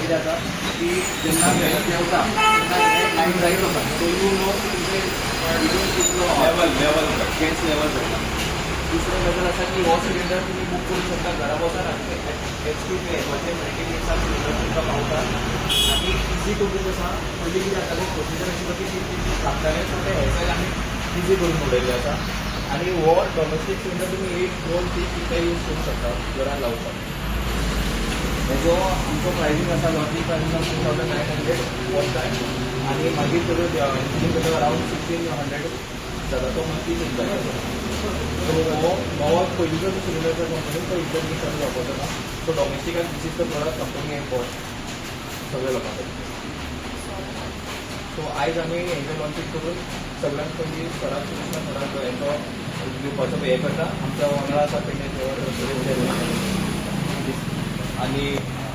कितें जाता की जेन्ना देंवता तेन्ना लायन जायत वता सो यू नो तुमचे हितून कितलो लेवल गॅस लेवल जाता. दुसरें गजाल आसा की हो सिलिंडर तुमी बूक करूं शकता घरा बसोन HP एपाचेर 90 मिनिट्सान सिलिंडर तुमकां पावता आनी इजी टू बूक आसा. पयलीं कितें जातालें प्रोसिजर अशी की 3 दीस लागताले सो ते हे सगळें आमी इजी करून उडयल्लें आसा. आनी हो डॉमेस्टीक सिलिंडर तुमी 1-2 दीस कितें यूज करूं शकता घरान लावपाक. हेजो आमचो प्रायसींग आसा लॉन्चिंग प्रायसींग आसा 2900 फस्ट टायम आनी मागीर तो अरावंड 1600 जाता तो मंथली जाता. सो हो नवो पयलींचो जो सिलिंडर कंपनी तो इंटरनॅशनल वापरता. सो डॉमेस्टिकान this is the product company import सगळ्या लोकां खातीर. सो आयज आमी हेजें लॉन्चिंग करून सगळ्यांत पयलीं सराक हेचो दिवपाचो हे करता. आमच्या वांगडा आसा पेडणे आनी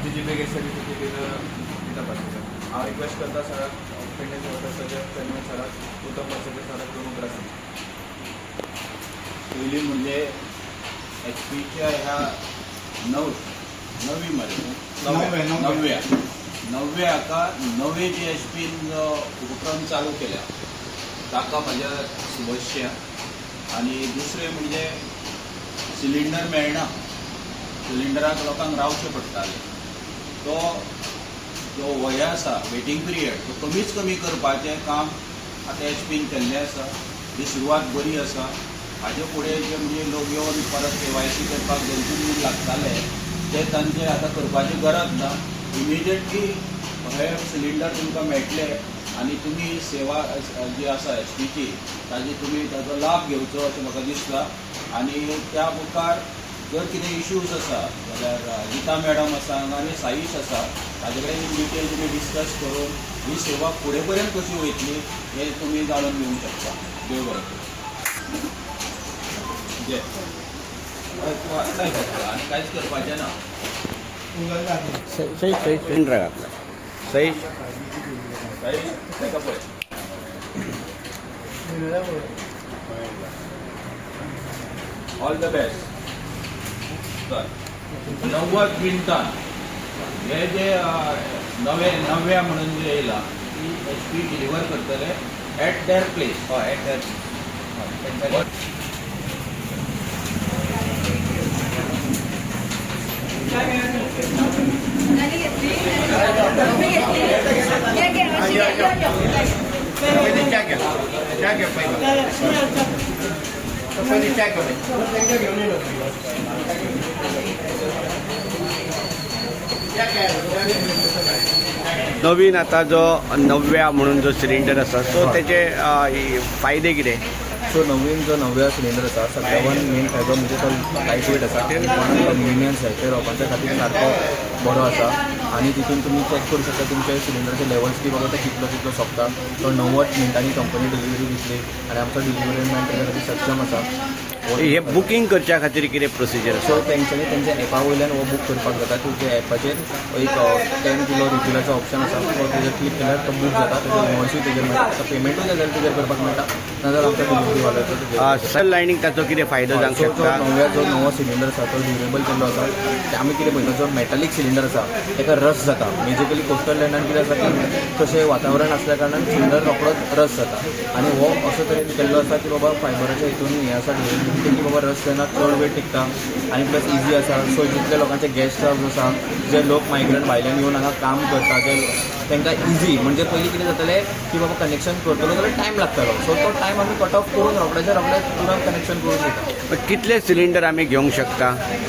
तेजी बेगीन सर्टिफिकेट दिता पासून हांव रिक्वेस्ट करता सराक पेडणे चेअरमॅन सराक उत्तम पर्सेंटेज सराक दोन उतर आसा. पहिली म्हणजे HPच्या ह्या नव्या हाका नवे जे HPन उपक्रम चालू केल्या ताका म्हज्या शुभेच्छा. आणि दुसरें म्हणजे सिलिंडर मेळना, सिलिंडराक लोकांक रावचें पडटालें. तो जो वय आसा वेटिंग पिरियड तो कमीच कमी करपाचें काम आतां HPन केल्लें आसा. ही सुरवात बरी आसा. हाजे फुडें जे म्हणजे लोक येवन परत KYC करपाक 2-3 दीस लागताले ते तांचे आतां करपाची गरज ना. इमिजिएटली हे सिलिंडर तुमकां मेळटले आनी तुमी सेवा जी आसा HPची ताजी तुमी ताचो लाभ घेवचो अशें म्हाका दिसता. आनी त्या मुखार जर कितें इश्यूज आसा जाल्यार गीता मॅडम आसा आनी साईश आसा ताजे कडेन इन डिटेल तुमी डिस्कस करून ही सेवा फुडें पर्यंत कशी वयतली हें तुमी जाणून घेवंक शकता. देव बरें करूं. आनी कांयच करपाचें ना. सही ताका पळय ऑल द बेस्ट. 90 मिनटान हे जे नव्या म्हणून जे येयला ती HP डिलिव्हर करतले at their place at their नवीन आता जो नव्या म्हणून जो सिलिंडर आसा सो त्याचे फायदे कितें. सो नव्या सिलिंडर आसा सगळ्यान मेन फायदो म्हणजे तो लायट वेट आसा. कोणाक कन्विनियन्स आहे ते लोकांच्या खातीर सारको बरो आसा. आनी तितून तुमी चॅक करूं शकता तुमच्या सिलिंडराचे लेवल्स की बाबा ते कितलो सोंपता. तो 90 मिनटांनी कंपनी डिलिव्हरी दितली आनी आमचो डिलिव्हरी मॅन तेच्या खातीर सक्षम आसा. हे बुकींग करच्या खातीर कितें प्रोसिजर आसा. सो तेंच्यांनी तेंच्या एपा वयल्यान हो बूक करपाक जाता. तुमच्या एपाचेर एक 10 किलो रिफिलाचो ऑप्शन आसा. तो तेजेर क्लिक केल्यार तो बूक जाता. तेजो इनवॉयसूय तेजेर मेळटा. पेमेंटूय तेजेर करपाक मेळटा. नाजाल्यार आमच्या डिलिव्हरी वाल्याचो सल लायनीक ताचो कितें फायदो जावंक शकता. जो नवो सिलिंडर आसा तो ड्युरेबल केल्लो आसा. ते आमी कितें पळयता जो मेटालीक सिलिंडर आसा ताका रस जाता. बेजिकली कोस्टल लँडान कितें आसा की तशें वातावरण आसल्या कारणान सिलिंडर रोखडोच रस जाता. आनी हो असो तरेन केल्लो आसा की बाबा फायबराच्या हितून हें आसा की बाबा रस जायना, चड वेळ टिकता आनी प्लस इजी आसा. सो जितले लोकांचे गेस्ट हावज आसा जे लोक मायग्रंट भायल्यान येवन हांगा काम करता ते तांकां इजी. म्हणजे पयलीं कितें जातालें की बाबा कनेक्शन करतलो जाल्यार टायम लागतालो. सो तो टायम आमी कट ऑफ करून रोखड्याच्या रोखडें तुरंत कनेक्शन करूंक शकता. कितले सिलिंडर आमी घेवंक शकता.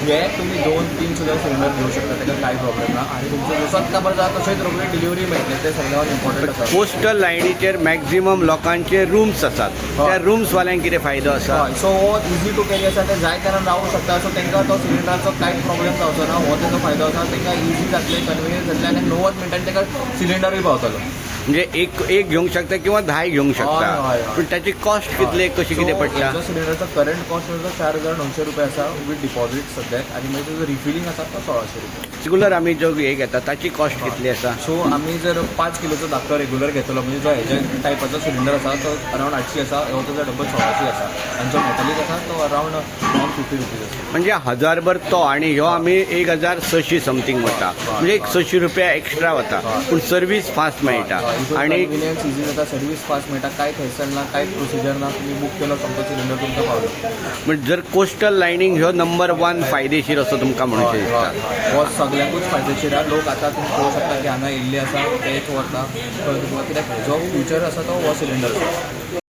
हे तुमी 2-3 सुद्दां सिलिंडर घेवंक शकता. ताका कांय प्रॉब्लेम ना. आनी तुमचो जसोच काबार जाता तशेंच रोखडी डिलिव्हरी मेळटली. ते सगळ्यान इम्पॉर्टंट आसा. पोस्टल लायनीचेर मॅक्झिमम लोकांचे रूम्स आसात. त्या रूम्स वाल्यांक कितें फायदो आसा. सो हो इजी टू कॅरी आसा. ते जाय तेन्ना रावूंक शकता. सो तांकां तो सिलिंडराचो कांयच प्रॉब्लेम जावचो ना. हो तेजो फायदो आसा. तांकां इजी जातलें, कन्विनियन्स जातलें आनी 90 मिनटांनी तांकां सिलिंडरूय पावतलो. म्हणजे एक घेवंक शकता किंवा 10 घेवंक हय, हय, शकता हय. पण त्याची कॉस्ट कितले कशी कितें पडटा हेचो सिलिंडरचा करंट कॉस्ट आसा 4,900 रुपया आसा विथ डिपॉझीट सद्याक आणि मागीर तुजो रिफिलींग आसा तो 1,600 रुपया. रेगुलर आमी जो हे घेता ताची कॉस्ट कितली आसा सो आमी जर 5 किलोचो धाकटो रेगुलर घेतलो म्हणजे जो हेज्या टायपाचो सिलिंडर आसा तो अरावंड 800 आसा हो तुजो डबल 1,600 आसा आनी जो मेटालीक आसा तो अरावंड 150 रुपीज आसा. म्हणजे 1000 भर तो आणि ह्यो आमी 1600 समथींग वता म्हणजे एक 600 रुपया एक्स्ट्रा वता पूण सर्वीस फास्ट मेळटा आणि कन्विनियन्स इझी जाता सर्वीस फास्ट मेळटा काय थंयसर ना काय प्रोसिजर ना तुम्ही बुक केलो समतो सिलिंडर तुमकां पावलो. म्हणजे जर कोस्टल लायनींग ह्यो नंबर 1 फायदेशीर असो तुमकां म्हणूंक दिसता. हो सगळ्यांकूच फायदेशीर आहे. लोक आता तुम्ही पळोवंक शकता की हांगा येयल्ले आसा तेच वता कळ्ळें तुमकां कित्याक जो फ्युचर आसा तो हो सिलिंडर आसा.